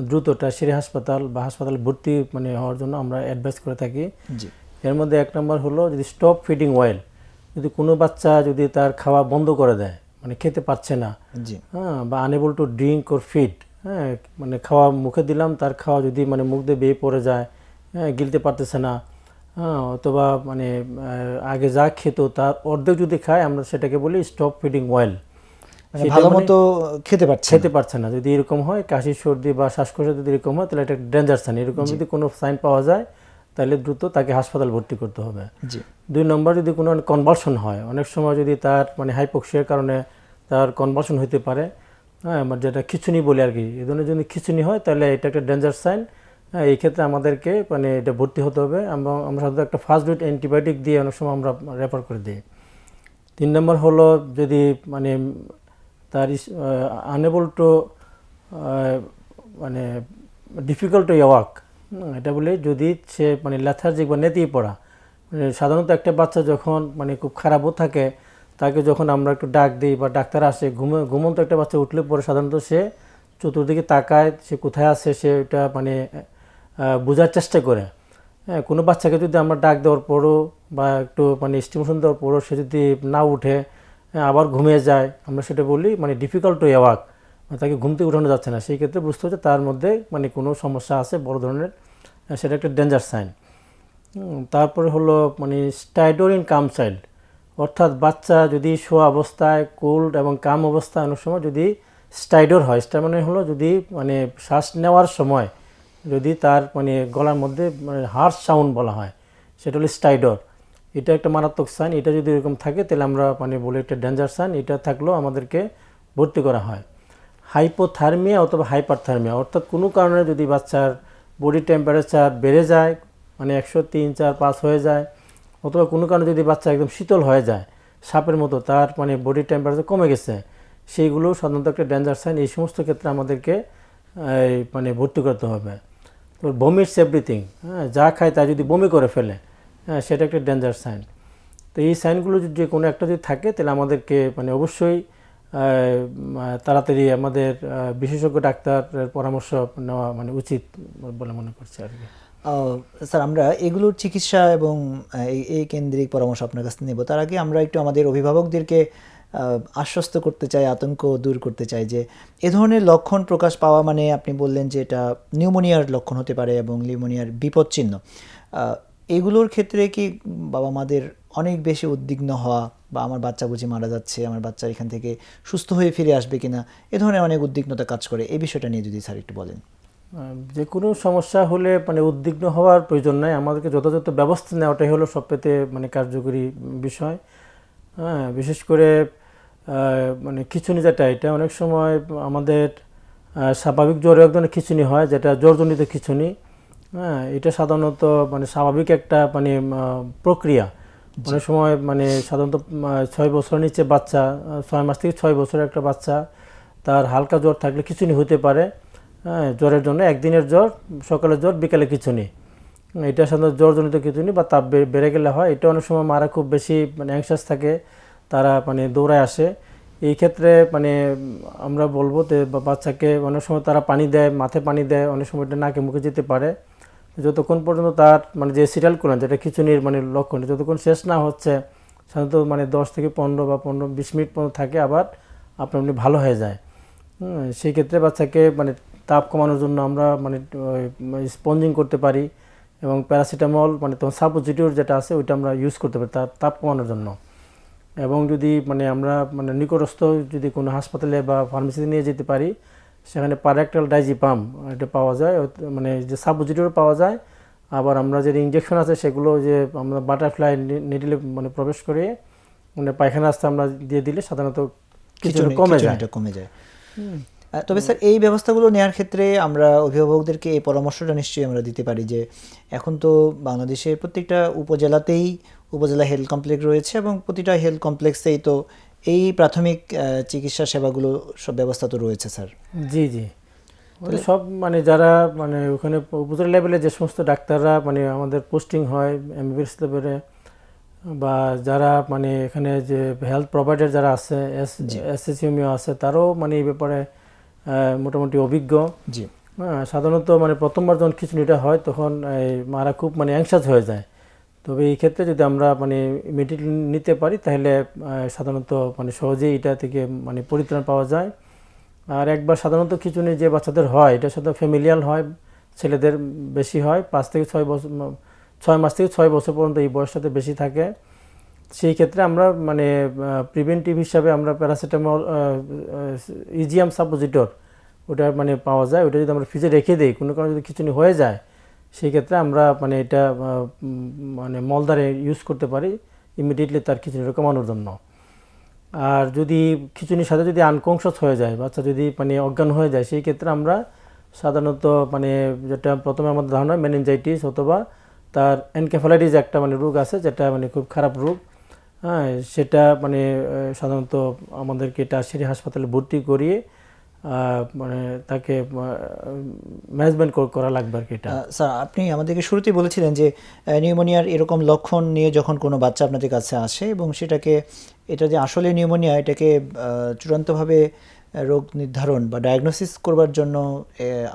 দ্রুত টারশিয়ারি হাসপাতাল বা হাসপাতালে ভর্তি মানে হওয়ার জন্য আমরা অ্যাডভাইস করে থাকি। এর মধ্যে এক নম্বর হলো যদি স্টপ ফিডিং ওয়েল, যদি কোনো বাচ্চা যদি তার খাওয়া বন্ধ করে দেয়, মানে খেতে পারছে না, হ্যাঁ, বা unable to drink or feed, হ্যাঁ, মানে খাওয়া মুখে দিলাম, তার খাওয়া যদি মানে মুখ দিয়ে বেয়ে পড়ে যায়, হ্যাঁ, গিলতে পারতেছে না, হ্যাঁ, অথবা মানে আগে যা খেত তার অর্ধেক যদি খায়, আমরা সেটাকে বলি স্টপ ফিডিং ওয়েল, ভালো মতো খেতে পারছে না। যদি এরকম হয়, কাশি সর্দি বা শ্বাসকষ্ট যদি এরকম হয়, তাহলে এটা ডেঞ্জার সাইন। এরকম যদি কোনো সাইন পাওয়া যায়, তাহলে দ্রুত তাকে হাসপাতাল ভর্তি করতে হবে। 2 নম্বর, যদি কোনো কনভালশন হয়, অনেক সময় যদি তার মানে হাইপোক্সিয়ার কারণে তার কনভালশন হতে পারে, হ্যাঁ, যেটা খিঁচুনি বলে আর কি, এই ধরনের যদি খিঁচুনি হয়, তাহলে এটা একটা ডেঞ্জার সাইন। হ্যাঁ, এই ক্ষেত্রে আমাদেরকে মানে এটা ভর্তি হতে হবে, এবং আমরা সাধারণত একটা ফার্স্ট ডোজ অ্যান্টিবায়োটিক দিয়ে অনেক সময় আমরা রেফার করে দিই। 3 নম্বর হলো যদি মানে তার আনএবল টু মানে ডিফিকাল্ট টু ওয়াক, এটা বলে যদি সে মানে লেথার্জিক বা নেতিয়ে পড়া, মানে সাধারণত একটা বাচ্চা যখন মানে খুব খারাপও থাকে, তাকে যখন আমরা একটু ডাক দিই বা ডাক্তার আসে, ঘুমন্ত একটা বাচ্চা উঠলে পরে সাধারণত সে চতুর্দিকে তাকায়, সে কোথায় আছে সে এটা মানে বোঝার চেষ্টা করে। হ্যাঁ, কোনো বাচ্চাকে যদি আমরা ডাক দেওয়ার পরও বা একটু মানে স্টিমুলেশন দেওয়ার পরও সে যদি না উঠে, আবার ঘুমিয়ে যায়, আমরা সেটা বলি মানে ডিফিকাল্ট টু ওয়াক, তাকে ঘুম থেকে উঠানো যাচ্ছে না। সেই ক্ষেত্রে বুঝতে হচ্ছে তার মধ্যে মানে কোনো সমস্যা আছে বড় ধরনের, সেটা একটা ডেঞ্জার সাইন। তারপরে হলো মানে স্টাইডর ইন কাম চাইল্ড, অর্থাৎ বাচ্চা যদি শোয়া অবস্থায়, কোল্ড এবং কাম অবস্থায় অনেক সময় যদি স্টাইডর হয়, স্টাই মানে হলো যদি মানে শ্বাস নেওয়ার সময় যদি তার মানে গলার মধ্যে মানে হার্শ সাউন্ড বলা হয়, সেটা হলো স্টাইডর। এটা একটা মারাত্মক সাইন। এটা যদি এরকম থাকে, তাহলে আমরা মানে বলি একটা ডেঞ্জার সাইন। এটা থাকলেও আমাদেরকে ভর্তি করা হয়। হাইপোথার্মিয়া অথবা হাইপারথার্মিয়া, অর্থাৎ কোনো কারণে যদি বাচ্চার বডি টেম্পারেচার বেড়ে যায়, মানে 103, 4, 5 হয়ে যায়, অথবা কোনো কারণে যদি বাচ্চা একদম শীতল হয়ে যায়, সাপের মতো, তার মানে বডি টেম্পারেচার কমে গেছে, সেইগুলো সাধারণত একটা ডেঞ্জার সাইন। এই সমস্ত ক্ষেত্রে আমাদেরকে মানে ভর্তি করতে হবে। তো বমিটস এভরিথিং, হ্যাঁ, যা খায় তা যদি বমি করে ফেলে, হ্যাঁ, সেটা একটা ডেঞ্জার সাইন। তো এই সাইনগুলো যদি কোনো একটা যদি থাকে তাহলে আমাদেরকে মানে অবশ্যই তাড়াতাড়ি আমাদের বিশেষজ্ঞ ডাক্তারের পরামর্শ নেওয়া মানে উচিত বলে মনে করছি আর কি। স্যার, আমরা এগুলোর চিকিৎসা এবং এই কেন্দ্রিক পরামর্শ আপনার কাছ থেকে নেব। তার আগে আমরা একটু আমাদের অভিভাবকদেরকে আশ্বস্ত করতে চাই, আতঙ্ক দূর করতে চাই যে এ ধরনের লক্ষণ প্রকাশ পাওয়া মানে আপনি বললেন যে এটা নিউমোনিয়ার লক্ষণ হতে পারে এবং নিউমোনিয়ার বিপদচিহ্ন। এগুলোর ক্ষেত্রে কি বাবা মাদের অনেক বেশি উদ্বিগ্ন হওয়া বা আমার বাচ্চা বুঝি মারা যাচ্ছে, আমার বাচ্চা এখান থেকে সুস্থ হয়ে ফিরে আসবে কিনা, এ ধরনের অনেক উদ্বিগ্নতা কাজ করে, এই বিষয়টা নিয়ে যদি স্যার একটু বলেন। যে কোনো সমস্যা হলে মানে উদ্বিগ্ন হওয়ার প্রয়োজন নাই, আমাদেরকে যথাযথ ব্যবস্থা নেওয়াটাই হলো সবথেকে মানে কার্যকরী বিষয়। হ্যাঁ, বিশেষ করে মানে খিঁচুনি যেটা, এটা অনেক সময় আমাদের স্বাভাবিক জ্বরে এক ধরনের খিঁচুনি হয় যেটা জ্বরজনিত খিঁচুনি। হ্যাঁ, এটা সাধারণত মানে স্বাভাবিক একটা মানে প্রক্রিয়া। অনেক সময় মানে সাধারণত 6 বছরের নিচে বাচ্চা, 6 মাস থেকে 6 বছরের একটা বাচ্চা, তার হালকা জ্বর থাকলে খিঁচুনি হতে পারে। হ্যাঁ, জ্বরের জন্য একদিনের জ্বর, সকালে জ্বর, বিকালে খিঁচুনি, এটা সাধারণত জ্বরজনিত খিঁচুনি বা তাপ বেড়ে গেলে হয়। এটা অনেক সময় মারা খুব বেশি মানে অ্যাংশাস থাকে, তারা মানে দৌড়ায় আসে। এই ক্ষেত্রে মানে আমরা বলবো যে বাচ্চাকে অনেক সময় তারা পানি দেয়, মাথায় পানি দেয়, অনেক সময় এটা নাকে মুখে যেতে পারে। যতক্ষণ পর্যন্ত তার মানে যে সিরিয়াল কোরআন যেটা খিঁচুনির মানে লক্ষণ যতক্ষণ শেষ না হচ্ছে, সাধারণত মানে 10 থেকে 15 বা 15-20 মিনিট পর্যন্ত থাকে, আবার আপনার ভালো হয়ে যায়। সেই ক্ষেত্রে বাচ্চাকে মানে তাপ কমানোর জন্য আমরা মানে স্পঞ্জিং করতে পারি এবং প্যারাসিটামল মানে তখন সাপোজিটর যেটা আছে ওইটা আমরা ইউজ করতে পারি তার তাপ কমানোর জন্য। এবং যদি মানে আমরা মানে নিকটস্থ যদি কোনো হাসপাতালে বা ফার্মেসিতে নিয়ে যেতে পারি, সেখানে পারেক্টাল ডাইজিপাম এটা পাওয়া যায়, মানে যে সাপোজিটর পাওয়া যায়। আবার আমরা যে ইঞ্জেকশন আছে সেগুলো যে আমরা বাটারফ্লাই নিডলে মানে প্রবেশ করে মানে পায়খানা রাস্তা আমরা দিয়ে দিলে সাধারণত কিছুটা কমে যায়। তবে স্যার, এই ব্যবস্থাগুলো নেওয়ার ক্ষেত্রে আমরা অভিভাবকদেরকে এই পরামর্শটা নিশ্চয়ই আমরা দিতে পারি যে এখন তো বাংলাদেশের প্রত্যেকটা উপজেলাতেই উপজেলা হেলথ কমপ্লেক্স রয়েছে এবং প্রতিটা হেলথ কমপ্লেক্সেই তো এই প্রাথমিক চিকিৎসা সেবাগুলো সব ব্যবস্থা তো রয়েছে স্যার। জি জি, সব মানে যারা মানে ওখানে উপজেলা লেভেলে যে সমস্ত ডাক্তাররা মানে আমাদের পোস্টিং হয় এমবিবিএস লেভেলে, বা যারা মানে এখানে যে হেলথ প্রোভাইডার যারা আছে, এসএসইউমিও আছে, তারাও মানে এই ব্যাপারে মোটামুটি অভিজ্ঞ। জি, হ্যাঁ, সাধারণত মানে প্রথমবার যখন খিঁচুনিটা হয় তখন মারা খুব মানে অ্যাংশাস হয়ে যায়। তবে এই ক্ষেত্রে যদি আমরা মানে ইমিডিয়েটলি নিতে পারি তাহলে সাধারণত মানে সহজেই এটা থেকে মানে পরিত্রাণ পাওয়া যায়। আর একবার সাধারণত খিঁচুনি যে বাচ্চাদের হয় এটা সাধারণত ফ্যামিলিয়াল হয়, ছেলেদের বেশি হয়, 5 থেকে 6 বছর, 6 মাস থেকে 6 বছর পর্যন্ত এই বয়সটাতে বেশি থাকে। সেই ক্ষেত্রে আমরা মানে প্রিভেন্টিভ হিসাবে আমরা প্যারাসিটামল, ইজিয়াম সাপোজিটর ওটা মানে পাওয়া যায়, ওটা যদি আমরা ফ্রিজে রেখে দিই, কোনো কারণে যদি খিঁচুনি হয়ে যায় সেই ক্ষেত্রে আমরা মানে এটা মানে মলদ্বারে ইউজ করতে পারি ইমিডিয়েটলি তার খিঁচুনিটা কমানোর জন্য। আর যদি খিঁচুনির সাথে যদি আনকনশাস হয়ে যায়, বাচ্চা যদি মানে অজ্ঞান হয়ে যায়, সেই ক্ষেত্রে আমরা সাধারণত মানে যেটা প্রথমে আমাদের ধারণা মেনিনজাইটিস অথবা তার এনকেফালাইটিস একটা মানে রোগ আছে যেটা মানে খুব খারাপ রোগ। হ্যাঁ, সেটা মানে সাধারণত আমাদেরকে টারশিয়ারি হাসপাতালে ভর্তি করিয়ে মানে তাকে ম্যানেজমেন্ট করা লাগবে আর কি। এটা স্যার, আপনি আমাদেরকে শুরুতেই বলেছিলেন যে নিউমোনিয়ার এরকম লক্ষণ নিয়ে যখন কোনো বাচ্চা আপনাদের কাছে আসে এবং এটা যে আসলে নিউমোনিয়া, এটাকে চূড়ান্তভাবে রোগ নির্ধারণ বা ডায়াগনোসিস করবার জন্য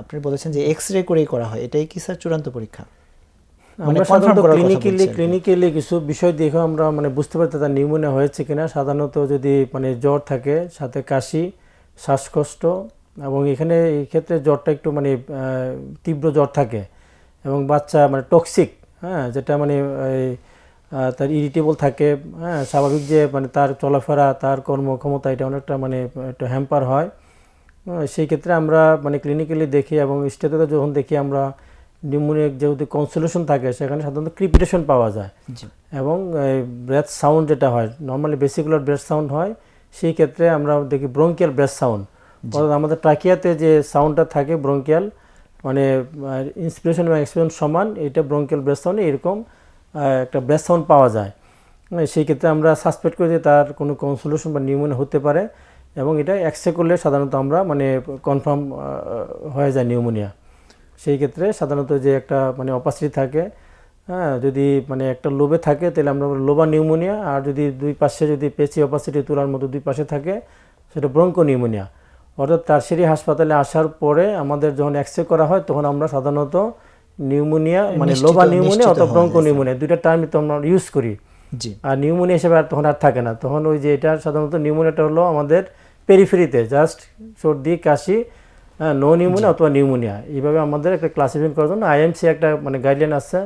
আপনি বলেছেন যে এক্স রে করেই করা হয়, এটাই কি স্যার চূড়ান্ত পরীক্ষা? আমরা সাধারণত ক্লিনিক্যালি কিছু বিষয় দেখে আমরা মানে বুঝতে পারি তার নিউমোনিয়া হয়েছে কিনা। সাধারণত যদি মানে জ্বর থাকে, সাথে কাশি, শ্বাসকষ্ট, এবং এখানে এই ক্ষেত্রে জ্বরটা একটু মানে তীব্র জ্বর থাকে এবং বাচ্চা মানে টক্সিক, হ্যাঁ, যেটা মানে তার ইরিটেবল থাকে, হ্যাঁ, স্বাভাবিক যে মানে তার চলাফেরা, তার কর্মক্ষমতা এটা অনেকটা মানে একটু হ্যাম্পার হয়। সেই ক্ষেত্রে আমরা মানে ক্লিনিক্যালি দেখি এবং স্টেটে যখন দেখি আমরা নিউমোনিয়ার যেহেতু কনসোলেশন থাকে সেখানে সাধারণত ক্রিপিটেশন পাওয়া যায় এবং ব্রেথ সাউন্ড যেটা হয়, নর্মালি বেসিকুলার ব্রেথ সাউন্ড হয়, সেই ক্ষেত্রে আমরা দেখি ব্রঙ্কিয়াল ব্রেথ সাউন্ড। অর্থাৎ আমাদের ট্রাকিয়াতে যে সাউন্ডটা থাকে ব্রঙ্কিয়াল, মানে ইন্সপিরেশন এবং এক্সপিরেশন সমান, এটা ব্রঙ্কিয়াল ব্রেথ সাউন্ড, এরকম একটা ব্রেথ সাউন্ড পাওয়া যায়। সেই ক্ষেত্রে আমরা সাসপেক্ট করি যে তার কোনো কনসোলেশন বা নিউমোনিয়া হতে পারে এবং এটা এক্সরে করলে সাধারণত আমরা মানে কনফার্ম হয়ে যায় নিউমোনিয়া। সেই ক্ষেত্রে সাধারণত যে একটা মানে অপাসিটি থাকে হ্যাঁ, যদি মানে একটা লোবে থাকে তাহলে আমরা লোবা নিউমোনিয়া, আর যদি দুই পাশে যদি পেচি অপাসিটি তুলার মতো দুই পাশে থাকে সেটা ব্রঙ্কো নিউমোনিয়া। অর্থাৎ টারশিয়ারি হাসপাতালে আসার পরে আমাদের যখন এক্সরে করা হয় তখন আমরা সাধারণত নিউমোনিয়া মানে লোবা নিউমোনিয়া অথবা ব্রঙ্কো নিউমোনিয়া দুইটা টার্মই তো আমরা ইউজ করি। জি আর নিউমোনিয়া হিসেবে আর তখন আর থাকে না, তখন ওই যে এটা সাধারণত নিউমোনিয়াটা হলো আমাদের পেরিফেরিতে জাস্ট সর্দি কাশি, নো নিউমোনিয়া অথবা নিউমোনিয়া, এইভাবে আমাদের একটা ক্লাসিফিকেশন করার জন্য আইএমসি একটা মানে গাইডলাইন আছে।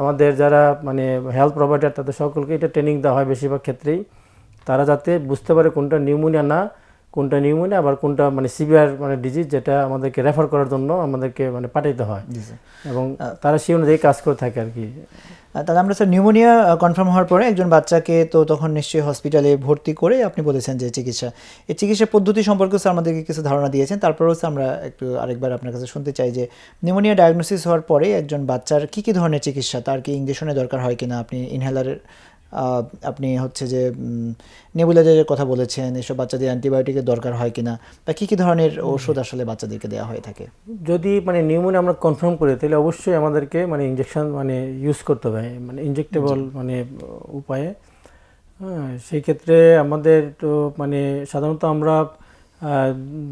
আমাদের যারা মানে হেলথ প্রোভাইডার তাদের সকলকে এটা ট্রেনিং দেওয়া হয় বেশিরভাগ ক্ষেত্রেই, তারা যাতে বুঝতে পারে কোনটা নিউমোনিয়া না, কোনটা নিউমোনিয়া, আবার কোনটা মানে সিভিয়ার মানে ডিজিজ যেটা আমাদেরকে রেফার করার জন্য আমাদেরকে মানে পাঠাইতে হয়, এবং তারা সেই অনুযায়ী কাজ করে থাকে আর কি। তাহলে আমরা স্যার নিউমোনিয়া কনফার্ম হওয়ার পরে একজন বাচ্চাকে তো তখন নিশ্চয়ই হসপিটালে ভর্তি করে আপনি বলেছেন যে এই চিকিৎসা পদ্ধতি সম্পর্কে স্যার আমাদেরকে কিছু ধারণা দিয়েছেন, তারপরেও স্যার আমরা একটু আরেকবার আপনার কাছে শুনতে চাই যে নিউমোনিয়া ডায়াগনোসিস হওয়ার পরে একজন বাচ্চার কী কী ধরনের চিকিৎসা, তার কি ইনজেকশনের দরকার হয় কিনা, আপনি ইনহেলারের আপনি হচ্ছে যে নেবুলাইজারের কথা বলেছেন, এসব বাচ্চাদের অ্যান্টিবায়োটিকের দরকার হয় কিনা, বা কী কী ধরনের ওষুধ আসলে বাচ্চাদেরকে দেওয়া হয়ে থাকে? যদি মানে নিউমোনিয়া আমরা কনফার্ম করি তাহলে অবশ্যই আমাদেরকে মানে ইনজেকশন মানে ইউজ করতে হবে, মানে ইনজেক্টেবল মানে উপায়ে। সেই ক্ষেত্রে আমাদের তো মানে সাধারণত আমরা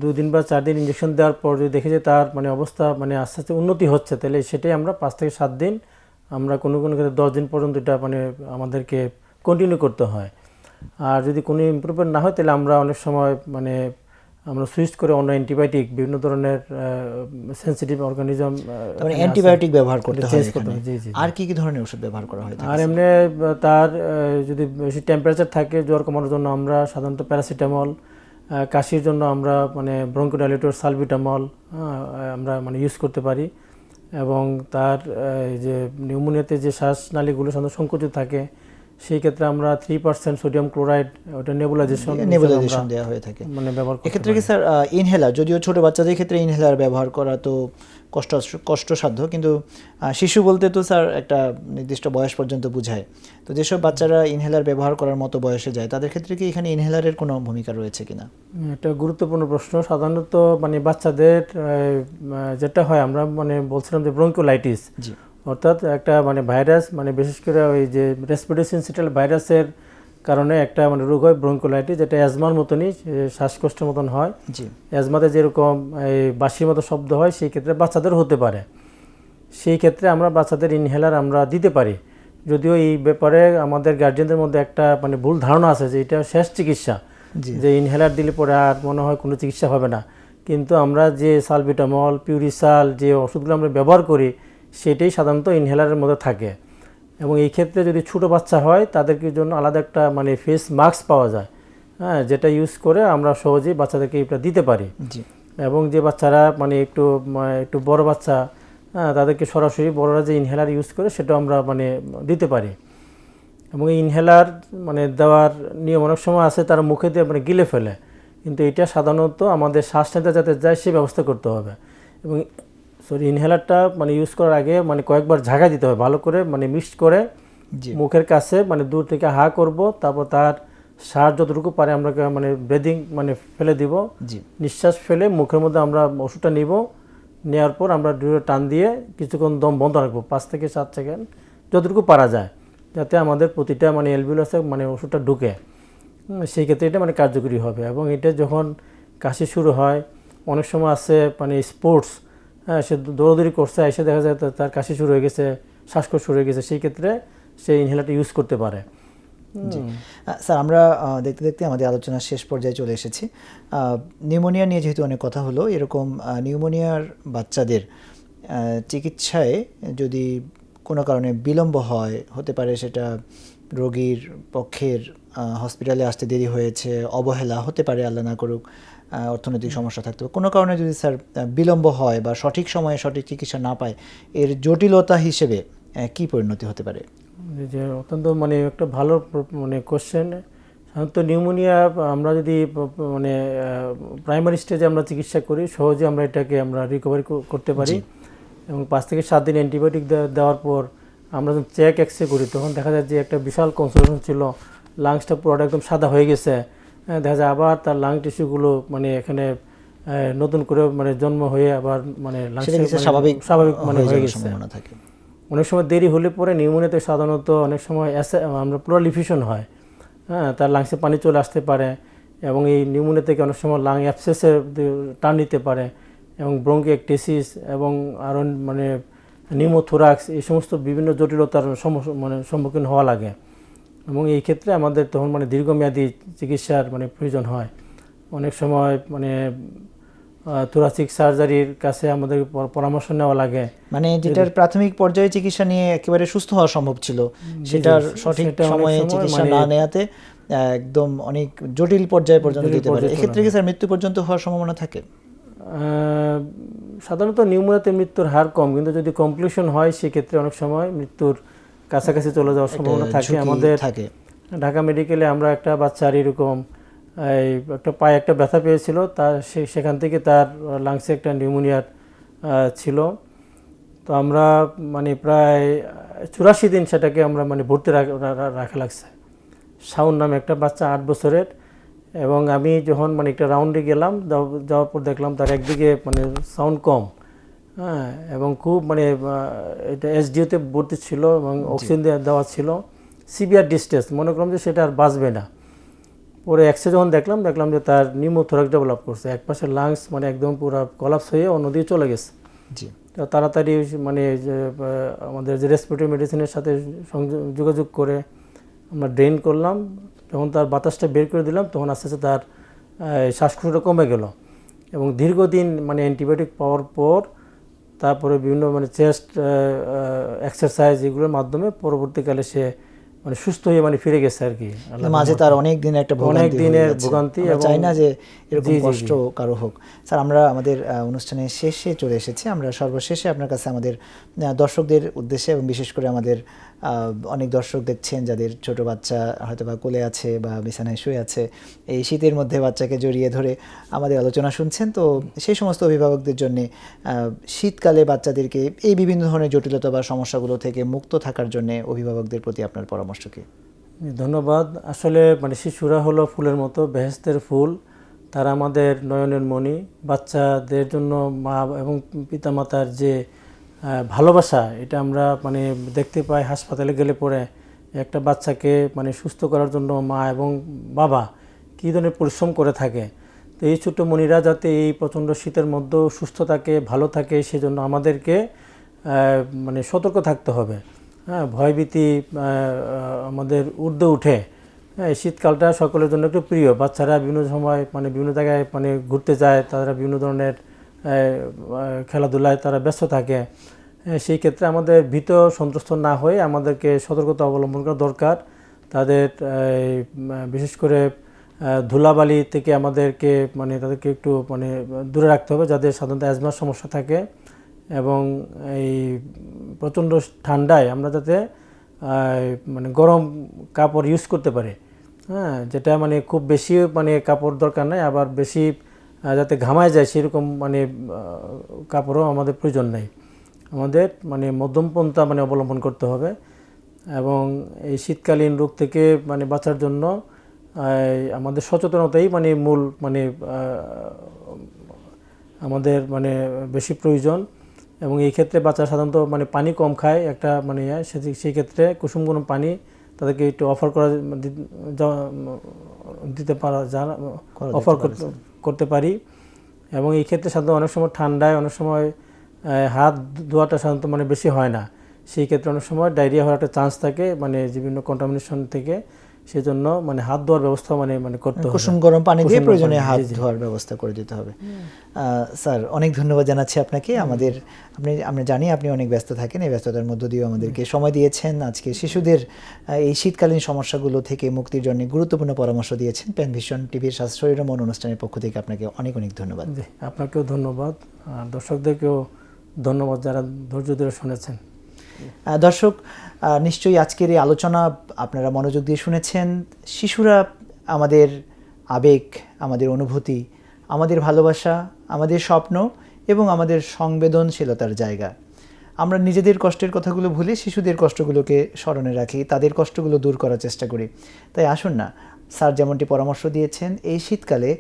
2 দিন বা 4 দিন ইনজেকশন দেওয়ার পর যদি দেখি যে তার মানে অবস্থা মানে আস্তে আস্তে উন্নতি হচ্ছে, তাহলে সেটাই আমরা 5 থেকে 7 দিন, আমরা কোনো কোনো ক্ষেত্রে 10 দিন পর্যন্ত এটা মানে আমাদেরকে কন্টিনিউ করতে হয়। আর যদি কোনো ইমপ্রুভমেন্ট না হয় তাহলে আমরা অনেক সময় মানে আমরা সুইচ করে অন্য অ্যান্টিবায়োটিক বিভিন্ন ধরনের সেনসিটিভ অর্গানিজম মানে অ্যান্টিবায়োটিক ব্যবহার করতে হয় এখানে। জি জি। আর কি কি ধরনের ওষুধ ব্যবহার করা হয়? আর এমনি তার যদি বেশি টেম্পারেচার থাকে জ্বর কমানোর জন্য আমরা সাধারণত প্যারাসিটামল, কাশির জন্য আমরা মানে ব্রঙ্কোডাইলেটর সালবিটামল আমরা মানে ইউজ করতে পারি। এবং তার যে নিউমোনিয়াতে যে শ্বাসনালীগুলো সাধারণত সংকুচিত থাকে সেই ক্ষেত্রে আমরা 3% সোডিয়াম ক্লোরাইড ওটা নেবুলাইজেশন দেওয়া হয়ে থাকে মানে ব্যবহার করতে পারি। এক্ষেত্রে কি স্যার ইনহেলার, যদিও ছোট বাচ্চাদের ক্ষেত্রে ইনহেলার ব্যবহার করা তো কষ্টসাধ্য, কিন্তু শিশু বলতে তো স্যার একটা নির্দিষ্ট বয়স পর্যন্ত বোঝায়, তো যেসব বাচ্চারা ইনহেলার ব্যবহার করার মতো বয়সে যায় তাদের ক্ষেত্রে কি এখানে ইনহেলারের কোনো ভূমিকা রয়েছে কিনা? এটা গুরুত্বপূর্ণ প্রশ্ন। সাধারণত মানে বাচ্চাদের যেটা হয় আমরা মানে বলছিলাম যে ব্রঙ্কোলাইটিস, অর্থাৎ একটা মানে ভাইরাস মানে বিশেষ করে ওই যে রেসপিরেটরি সিনসিটাল ভাইরাসের কারণে একটা মানে রোগ হয় ব্রঙ্কোলাইটিস, যেটা অ্যাজমার মতনই শ্বাসকষ্টের মতন হয়। অ্যাজমাতে যেরকম এই বাঁশির মতো শব্দ হয় সেই ক্ষেত্রে বাচ্চাদের হতে পারে। সেই ক্ষেত্রে আমরা বাচ্চাদের ইনহেলার আমরা দিতে পারি, যদিও এই ব্যাপারে আমাদের গার্জিয়ানদের মধ্যে একটা মানে ভুল ধারণা আছে যে এটা শেষ চিকিৎসা, যে ইনহেলার দিলে পরে আর মনে হয় কোনো চিকিৎসা হবে না। কিন্তু আমরা যে সালবিটামল, পিউরিসাল যে ওষুধগুলো আমরা ব্যবহার করি সেটাই সাধারণত ইনহেলারের মধ্যে থাকে। এবং এই ক্ষেত্রে যদি ছোটো বাচ্চা হয় তাদেরকে জন্য আলাদা একটা মানে ফেস মাস্ক পাওয়া যায়, হ্যাঁ, যেটা ইউজ করে আমরা সহজেই বাচ্চাদেরকে এটা দিতে পারি। এবং যে বাচ্চারা মানে একটু বড় বাচ্চা, হ্যাঁ, তাদেরকে সরাসরি বড়রা যে ইনহেলার ইউজ করে সেটাও আমরা মানে দিতে পারি। এবং এই ইনহেলার মানে দেওয়ার নিয়ম অনেক সময় আছে তারা মুখে দিয়ে মানে গিলে ফেলে, কিন্তু এটা সাধারণত আমাদের শ্বাস নিতে যাতে যায় সে ব্যবস্থা করতে হবে। এবং ইনহেলারটা মানে ইউজ করার আগে মানে কয়েকবার ঝাঁকা দিতে হবে ভালো করে, মানে মিক্সড করে মুখের কাছে মানে দূর থেকে হা করব, তারপর তার শ্বাস যতটুকু পারে আমরা মানে ব্রিদিং মানে ফেলে দিব, নিঃশ্বাস ফেলে মুখের মধ্যে আমরা ওষুধটা নিব, নেওয়ার পর আমরা টান দিয়ে কিছুক্ষণ দম বন্ধ রাখবো 5 থেকে 7 সেকেন্ড যতটুকু পারা যায়, যাতে আমাদের প্রতিটা মানে এলভিউলাসে মানে ওষুধটা ঢুকে। সেই ক্ষেত্রে এটা মানে কার্যকরী হবে। এবং এটা যখন কাশি শুরু হয়, অনেক সময় আছে মানে স্পোর্টস, হ্যাঁ, সে দৌড়াদৌড়ি করছে, এসে দেখা যায় তার কাশি শুরু হয়ে গেছে, শ্বাসকষ্ট শুরু হয়ে গেছে, সেই ক্ষেত্রে সে ইনহেলারটা ইউজ করতে পারে। স্যার আমরা দেখতে দেখতে আমাদের আলোচনার শেষ পর্যায়ে চলে এসেছি। নিউমোনিয়া নিয়ে যেহেতু অনেক কথা হলো, এরকম নিউমোনিয়ার বাচ্চাদের চিকিৎসায় যদি কোনো কারণে বিলম্ব হতে পারে, সেটা রোগীর পক্ষের হসপিটালে আসতে দেরি হয়েছে, অবহেলা হতে পারে, আল্লাহ না করুক, অর্থনৈতিক সমস্যা থাকতে পারে, কোনো কারণে যদি স্যার বিলম্ব হয় বা সঠিক সময়ে সঠিক চিকিৎসা না পায়, এর জটিলতা হিসেবে কি পরিণতি হতে পারে? যে অত্যন্ত মানে একটা ভালো মানে কোশ্চেন। সাধারণত নিউমোনিয়া আমরা যদি মানে প্রাইমারি স্টেজে আমরা চিকিৎসা করি, সহজে আমরা এটাকে আমরা রিকভারি করতে পারি। এবং 5 থেকে 7 দিন অ্যান্টিবায়োটিক দেওয়ার পর আমরা যখন চেক এক্সরে করি তখন দেখা যায় যে একটা বিশাল কনসেন্ট্রেশন ছিল, লাংসটা পুরোটা একদম সাদা হয়ে গেছে, দেখা যায় আবার তার লাং টিস্যুগুলো মানে এখানে নতুন করে মানে জন্ম হয়ে আবার মানে স্বাভাবিক মানে হয়ে গেছে। অনেক সময় দেরি হলে পরে নিউমোনিয়াতে সাধারণত অনেক সময় আমরা প্লুরাল ইফিউশন হয়, হ্যাঁ, তার লাংসে পানি চলে আসতে পারে এবং এই নিউমোনিয়া থেকে অনেক সময় লাং অ্যাবসেসের টান নিতে পারে এবং ব্রঙ্কিয়েকটেসিস এবং আরও মানে নিউমোথোরাক্স, এই সমস্ত বিভিন্ন জটিলতার সম্মুখীন হওয়া লাগে এবং এই ক্ষেত্রে আমাদের তখন মানে দীর্ঘমেয়াদী চিকিৎসার মানে প্রয়োজন হয়। অনেক সময় মানে থোরাসিক সার্জারির কাছে আমাদের পরামর্শ নেওয়া লাগে। মানে যেটার প্রাথমিক পর্যায়ে চিকিৎসা নিয়ে একেবারে সুস্থ হওয়া সম্ভব ছিল, সেটার সঠিক সময়ে চিকিৎসা না নেওয়াতে একদম অনেক জটিল পর্যায়ে পর্যন্ত যেতে পারে। এক্ষেত্রে কি স্যার মৃত্যু পর্যন্ত হওয়ার সম্ভাবনা থাকে? সাধারণত নিউমোনিয়াতে মৃত্যুর হার কম, কিন্তু যদি কমপ্লিকেশন হয় সেক্ষেত্রে অনেক সময় মৃত্যুর কাছাকাছি চলে যাওয়ার সম্ভাবনা থাকে। আমাদের ঢাকা মেডিকেলে আমরা একটা বাচ্চার এরকম এই একটা পায়ে একটা ব্যথা পেয়েছিল, তার সেখান থেকে তার লাংসে একটা নিউমোনিয়া ছিল। তো আমরা মানে প্রায় 84 দিন সেটাকে আমরা মানে ভর্তি রাখা লাগছে। শাওন নামে একটা বাচ্চা 8 বছরের, এবং আমি যখন মানে একটা রাউন্ডে গেলাম, যাওয়ার পর দেখলাম তার একদিকে মানে সাউন্ড কম, হ্যাঁ, এবং খুব মানে এটা এসডিওতে ভর্তি ছিল এবং অক্সিজেন দেওয়া ছিল, সিভিয়ার ডিস্ট্রেস, মনে করলাম যে সেটা আর বাঁচবে না। পরে এক্সরে যখন দেখলাম যে তার নিউমোথোরাক্স ডেভেলপ করছে, এক পাশে লাংস মানে একদম পুরো কলাপস হয়ে অন্যদিকে চলে গেছে। তো তাড়াতাড়ি মানে আমাদের যে রেসপিরেটরি মেডিসিনের সাথে যোগাযোগ করে আমরা ড্রেন করলাম, যখন তার বাতাসটা বের করে দিলাম তখন আস্তে আস্তে তার শ্বাসকষ্টটা কমে গেল এবং দীর্ঘদিন মানে অ্যান্টিবায়োটিক পাওয়ার পর তারপরে বিভিন্ন মানে চেস্ট এক্সারসাইজ এগুলোর মাধ্যমে পরবর্তীকালে সে মানে সুস্থ হয়ে মানে ফিরে গেছে আর কি। মাঝে তার অনেক দিনের একটা ভোগান্তি, এবং চাই না যে এরকম কষ্ট কারো হোক। স্যার, আমরা আমাদের অনুষ্ঠানের শেষে চলে এসেছি। আমরা সর্বশেষে আপনার কাছে আমাদের দর্শকদের উদ্দেশ্যে এবং বিশেষ করে আমাদের অনেক দর্শক দেখছেন যাদের ছোট বাচ্চা হয়তো বা কোলে আছে বা বিছানায় শুয়ে আছে, এই শীতের মধ্যে বাচ্চাকে জড়িয়ে ধরে আমাদের আলোচনা শুনছেন, তো সেই সমস্ত অভিভাবকদের জন্য শীতকালে বাচ্চাদেরকে এই বিভিন্ন ধরনের জটিলতা বা সমস্যাগুলো থেকে মুক্ত থাকার জন্য অভিভাবকদের প্রতি আপনার পরামর্শ কি? ধন্যবাদ। আসলে মানে শিশুরা হলো ফুলের মতো, বেহেশতের ফুল, তারা আমাদের নয়নের মণি। বাচ্চাদের জন্য মা এবং পিতামাতার যে ভালোবাসা, এটা আমরা মানে দেখতে পাই হাসপাতালে গেলে পরে। একটা বাচ্চাকে মানে সুস্থ করার জন্য মা এবং বাবা কী ধরনের পরিশ্রম করে থাকে। তো এই ছোটো মণিরা যাতে এই প্রচণ্ড শীতের মধ্যেও সুস্থ থাকে, ভালো থাকে, সেজন্য আমাদেরকে মানে সতর্ক থাকতে হবে। হ্যাঁ, ভয়ভীতি আমাদের ঊর্ধ্বে উঠে। হ্যাঁ, শীতকালটা সকলের জন্য একটু প্রিয়। বাচ্চারা বিভিন্ন সময় মানে বিভিন্ন জায়গায় মানে ঘুরতে যায়, তারা বিভিন্ন ধরনের খেলাধুলায় তারা ব্যস্ত থাকে। সেই ক্ষেত্রে আমাদের ভীত সন্ত্রস্ত না হয়ে আমাদেরকে সতর্কতা অবলম্বন করা দরকার। তাদের বিশেষ করে ধুলাবালি থেকে আমাদেরকে মানে তাদেরকে একটু মানে দূরে রাখতে হবে, যাদের সাধারণত অ্যাজমার সমস্যা থাকে। এবং এই প্রচণ্ড ঠান্ডায় আমরা যাতে মানে গরম কাপড় ইউজ করতে পারি, হ্যাঁ, যেটা মানে খুব বেশি মানে কাপড় দরকার নাই, আবার বেশি যাতে ঘামায় যায় সেরকম মানে কাপড়ও আমাদের প্রয়োজন নেই। আমাদের মানে মধ্যমপন্থা মানে অবলম্বন করতে হবে। এবং এই শীতকালীন রোগ থেকে মানে বাঁচার জন্য আমাদের সচেতনতাই মানে মূল মানে আমাদের মানে বেশি প্রয়োজন। এবং এই ক্ষেত্রে বাচ্চা সাধারণত মানে পানি কম খায়, একটা মানে সেই ক্ষেত্রে কুসুম গরম পানি তাদেরকে একটু অফার করা দিতে পারা অফার করতে পারি। এবং এই ক্ষেত্রে সাধারণত অনেক সময় ঠান্ডায় অনেক সময় হাত ধোয়াটা সাধারণত মানে বেশি হয় না, সেই ক্ষেত্রে অনেক সময় ডায়রিয়া হওয়ার একটা চান্স থাকে মানে বিভিন্ন কন্টামিনেশন থেকে। সেই জন্য মানে হাত ধোয়ার ব্যবস্থা মানে করতে হবে, কুসুম গরম পানি দিয়ে প্রয়োজনে হাত ধোয়ার ব্যবস্থা করে দিতে হবে। স্যার, অনেক ধন্যবাদ জানাচ্ছি আপনাকে। আমরা জানি আপনি অনেক ব্যস্ত থাকেন, এই ব্যস্ততার মধ্য দিয়েও আমাদেরকে সময় দিয়েছেন। আজকে শিশুদের এই শীতকালীন সমস্যাগুলো থেকে মুক্তির জন্য গুরুত্বপূর্ণ পরামর্শ দিয়েছেন। প্যানভিশন টিভির শরীর ও মন অনুষ্ঠানের পক্ষ থেকে আপনাকে অনেক অনেক ধন্যবাদ। আপনাকেও ধন্যবাদ, আর দর্শকদেরকেও ধন্যবাদ যারা ধৈর্য ধরে শুনেছেন। দর্শক, নিশ্চয়ই আজকের এই আলোচনা আপনারা মনোযোগ দিয়ে শুনেছেন। শিশুরা আমাদের আবেগ, আমাদের অনুভূতি, আমাদের ভালোবাসা, আমাদের স্বপ্ন এবং আমাদের সংবেদনশীলতার জায়গা। আমরা নিজেদের কষ্টের কথাগুলো ভুলে শিশুদের কষ্টগুলোকে স্মরণে রাখি, তাদের কষ্টগুলো দূর করার চেষ্টা করি। তাই আসুন না, স্যার যেমনটি পরামর্শ দিয়েছেন, এই শীতকালে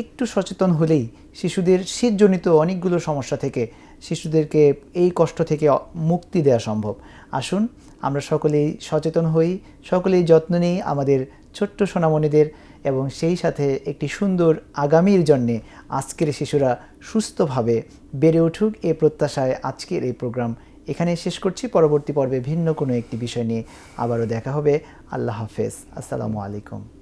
একটু সচেতন হলেই শিশুদের শীতজনিত অনেকগুলো সমস্যা থেকে শিশুদেরকে এই কষ্ট থেকে মুক্তি দেওয়া সম্ভব। আসুন আমরা সকলেই সচেতন হই, সকলেই যত্ন নিই আমাদের ছোট্ট সোনামণিদের, এবং সেই সাথে একটি সুন্দর আগামীর জন্যে আজকের শিশুরা সুস্থভাবে বেড়ে উঠুক এই প্রত্যাশায় আজকের এই প্রোগ্রাম এখানে শেষ করছি। পরবর্তী পর্বে ভিন্ন কোনো একটি বিষয় নিয়ে আবারও দেখা হবে। আল্লাহ হাফেজ, আসসালামু আলাইকুম।